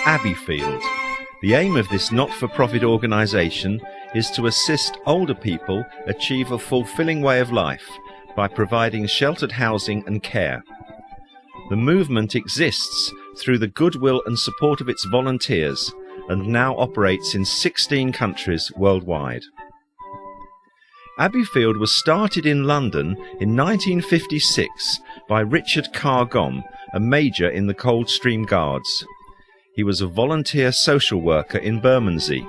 Abbeyfield. The aim of this not-for-profit organisation is to assist older people achieve a fulfilling way of life by providing sheltered housing and care. The movement exists through the goodwill and support of its volunteers and now operates in 16 countries worldwide. Abbeyfield was started in London in 1956 by Richard Carr-Gomm, a major in the Coldstream Guards. He was a volunteer social worker in Bermondsey.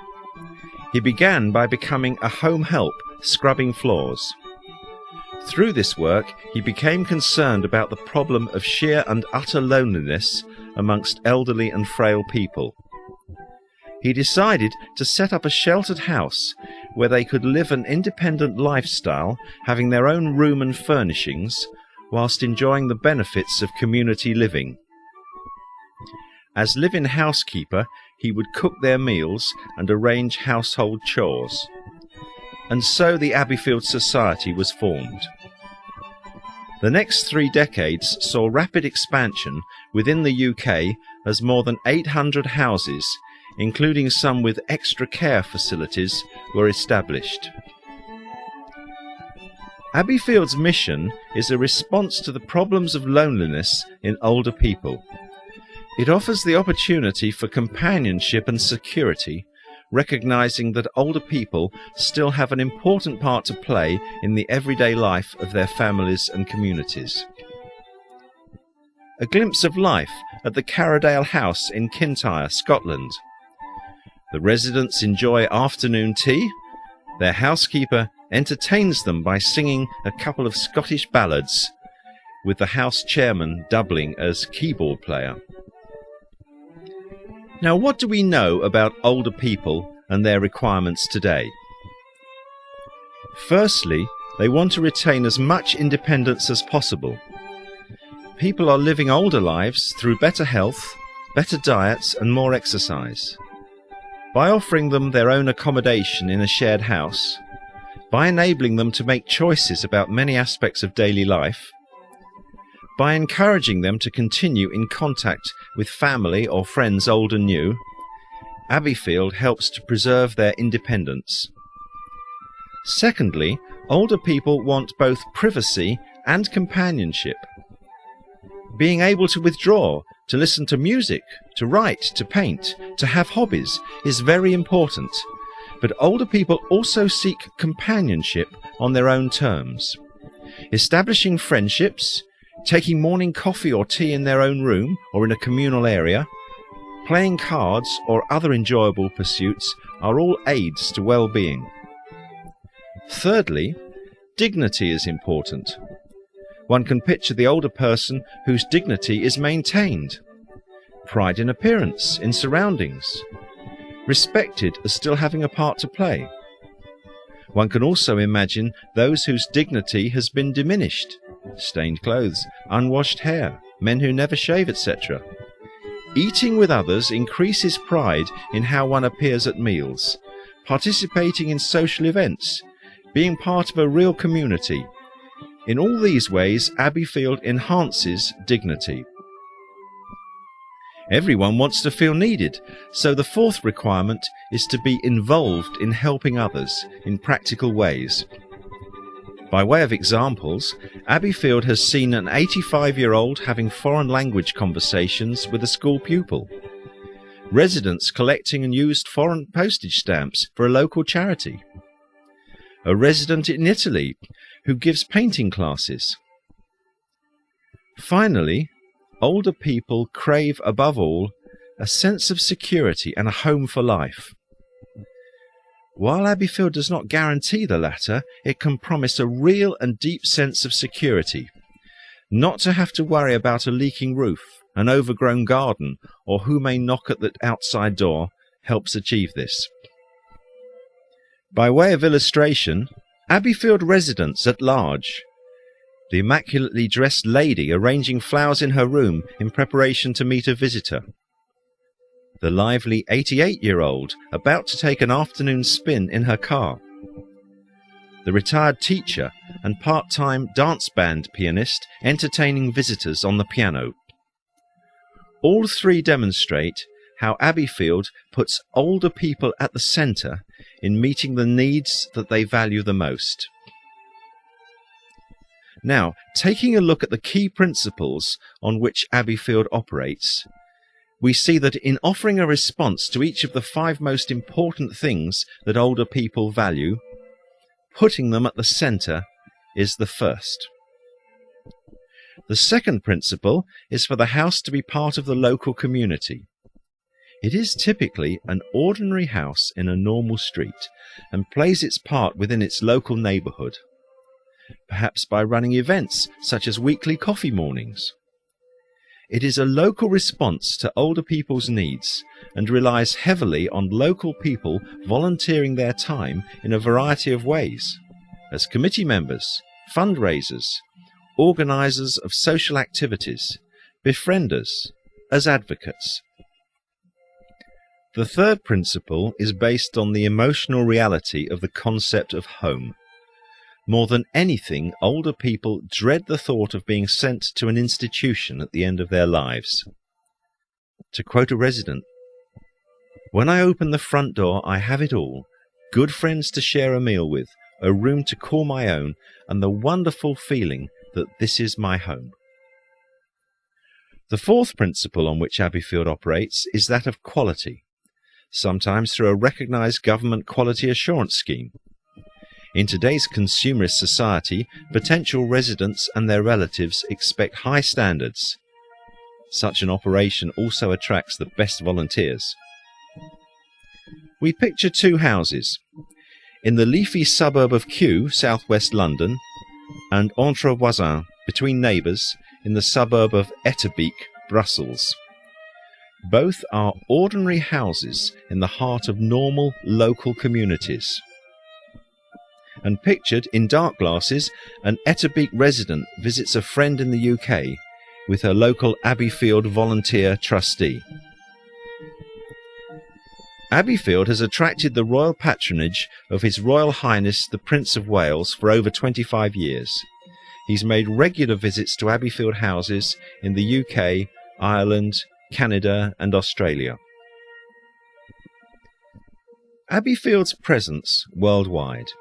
He began by becoming a home help, scrubbing floors. Through this work, he became concerned about the problem of sheer and utter loneliness amongst elderly and frail people. He decided to set up a sheltered house where they could live an independent lifestyle, having their own room and furnishings, whilst enjoying the benefits of community living. As live-in housekeeper, he would cook their meals and arrange household chores. And so the Abbeyfield Society was formed. The next 3 decades saw rapid expansion within the UK as more than 800 houses, including some with extra care facilities, were established. Abbeyfield's mission is a response to the problems of loneliness in older people. It offers the opportunity for companionship and security, recognising that older people still have an important part to play in the everyday life of their families and communities. A glimpse of life at the Carradale House in Kintyre, Scotland. The residents enjoy afternoon tea. Their housekeeper entertains them by singing a couple of Scottish ballads, with the house chairman doubling as keyboard player. Now, what do we know about older people and their requirements today? Firstly, they want to retain as much independence as possible. People are living older lives through better health, better diets and more exercise. By offering them their own accommodation in a shared house, by enabling them to make choices about many aspects of daily life, by encouraging them to continue in contact with family or friends old and new, Abbeyfield helps to preserve their independence. Secondly, older people want both privacy and companionship. Being able to withdraw, to listen to music, to write, to paint, to have hobbies is very important, but older people also seek companionship on their own terms. Establishing friendships, taking morning coffee or tea in their own room or in a communal area, playing cards or other enjoyable pursuits are all aids to well-being. Thirdly, dignity is important. One can picture the older person whose dignity is maintained. Pride in appearance, in surroundings. Respected as still having a part to play. One can also imagine those whose dignity has been diminished. Stained clothes, unwashed hair, men who never shave, etc. Eating with others increases pride in how one appears at meals, participating in social events, being part of a real community. In all these ways, Abbeyfield enhances dignity. Everyone wants to feel needed, so the fourth requirement is to be involved in helping others in practical ways. By way of examples, Abbeyfield has seen an 85-year-old having foreign language conversations with a school pupil, residents collecting and used foreign postage stamps for a local charity, a resident in Italy who gives painting classes. Finally, older people crave above all a sense of security and a home for life. While Abbeyfield does not guarantee the latter, it can promise a real and deep sense of security. Not to have to worry about a leaking roof, an overgrown garden, or who may knock at the outside door helps achieve this. By way of illustration, Abbeyfield residents at large. The immaculately dressed lady arranging flowers in her room in preparation to meet a visitor. The lively 88-year-old about to take an afternoon spin in her car. The retired teacher and part-time dance band pianist entertaining visitors on the piano. All three demonstrate how Abbeyfield puts older people at the centre in meeting the needs that they value the most. Now, taking a look at the key principles on which Abbeyfield operates, we see that in offering a response to each of the 5 most important things that older people value, putting them at the centre is the first. The second principle is for the house to be part of the local community. It is typically an ordinary house in a normal street and plays its part within its local neighbourhood, perhaps by running events such as weekly coffee mornings. It is a local response to older people's needs and relies heavily on local people volunteering their time in a variety of ways, as committee members, fundraisers, organisers of social activities, befrienders, as advocates. The third principle is based on the emotional reality of the concept of home. More than anything, older people dread the thought of being sent to an institution at the end of their lives. To quote a resident, "When I open the front door, I have it all: good friends to share a meal with, a room to call my own, and the wonderful feeling that this is my home." The fourth principle on which Abbeyfield operates is that of quality, sometimes through a recognised government quality assurance scheme. In today's consumerist society, potential residents and their relatives expect high standards. Such an operation also attracts the best volunteers. We picture 2 houses, in the leafy suburb of Kew, southwest London, and Entre Voisins, between neighbours, in the suburb of Etterbeek, Brussels. Both are ordinary houses in the heart of normal local communities. And pictured in dark glasses, an Etterbeek resident visits a friend in the UK with her local Abbeyfield volunteer trustee. Abbeyfield has attracted the royal patronage of His Royal Highness the Prince of Wales for over 25 years. He's made regular visits to Abbeyfield houses in the UK, Ireland, Canada and Australia. Abbeyfield's presence worldwide.